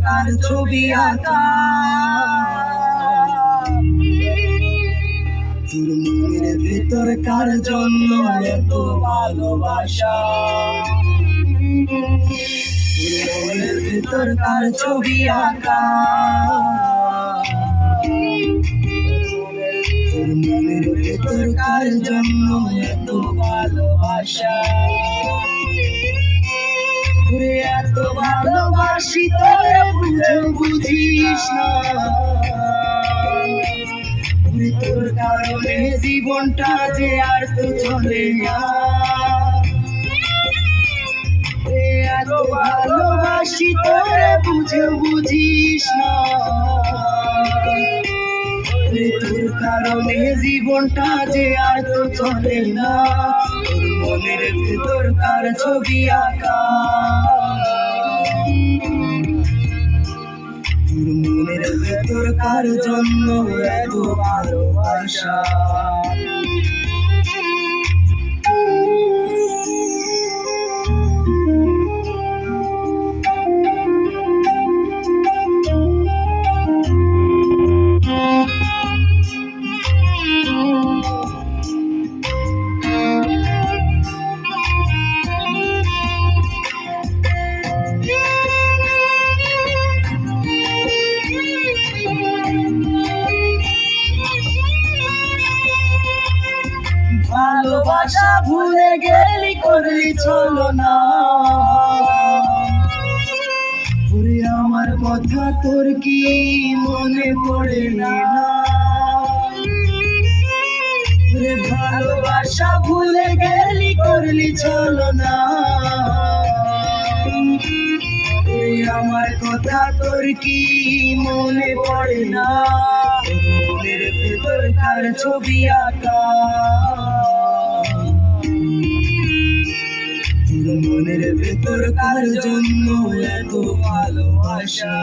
কার ছবি আঁকা তোর মনের ভেতর কার জন্য এত ভালোবাসা তোর মনের ভেতর কার ছবি আঁকা তোর মনের ভেতর কার জন্য এত ভালোবাসা তোরে এত ভালোবাসি তোরে বুঝিস না তোরে তোর কারণে জীবনটা যে আর তো চলে না এত ভালোবাসি তোরে বুঝিস না তোর কারণে জীবনটা যে আর তো চলে না তোর মনের ভেতর কার ছবি আঁকা তোর মনের ভেতর কার জন্য এত ভালোবাসা ভালোবাসা ভুলে গেলি করলি চলো না ওরে আমার কথা তোর কি মনে পড়ে না ওরে ভালোবাসা ভুলে গেলি করলি চলো না ওরে আমার কথা তোর কি মনে পড়ে না মনের ভেতর কার ছবি আঁকা তোর মনের ভেতর কার জন্য এত ভালোবাসা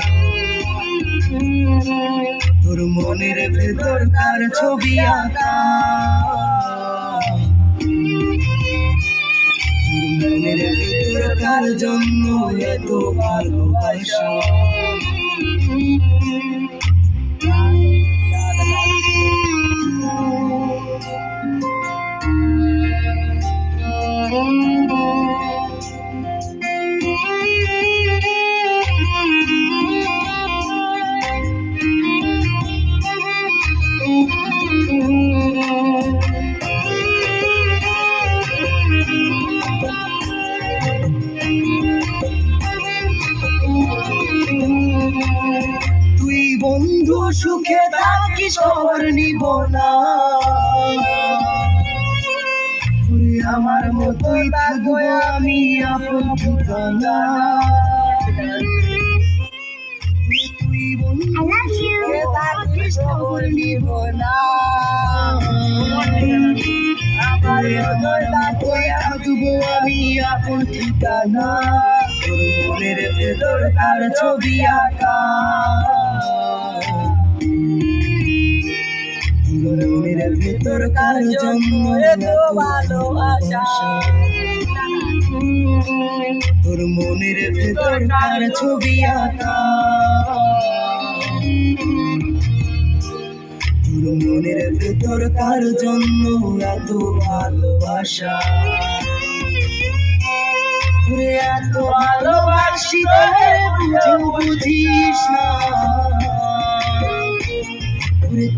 তোর মনের ভেতর কার ছবি আঁকা তোর মনের ভেতর কার জন্য এত ভালোবাসা তুই বন্ধু সুখে থাকিস খবর নিব না তুই আমার মতোই থাকবো আমি আপন ঠিকানা তুই বন্ধু সুখে থাকিস খবর নিব না আমার মতোই থাকবো আমি আপন ঠিকানা তোর মনের ভেতর কার ছবি আঁকা তোর মনের ভেতর কার জন্য এত ভালোবাসা তোর মনের ভেতর কার ছবি আঁকা তোর মনের ভেতর কার জন্য এত ভালোবাসা এত ভালোবাসি তোরে বুঝিস না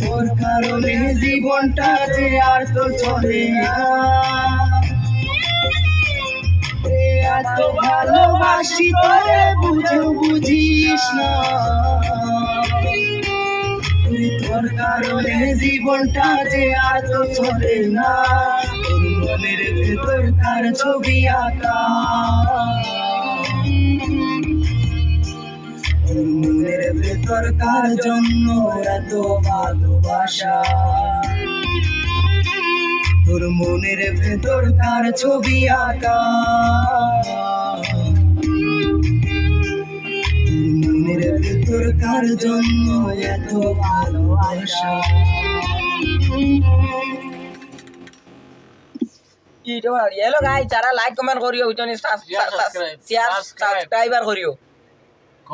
তোর কারণে জীবনটা যে আর তো চলে না এত ভালোবাসি তোরে বুঝিস না তোর কারণে জীবনটা যে আর তো চলে না তোর মনের ভেতর কার ছবি আঁকা তোর মনের ভেতর কার জন্য এত ভালোবাসা তোর মনের ভেতর কার ছবি আঁকা তোর মনের ভেতর কার জন্য এত ভালোবাসা हेलो गाइस, যারা লাইক কমেন্ট করিও, সাবস্ক্রাইবার করিও।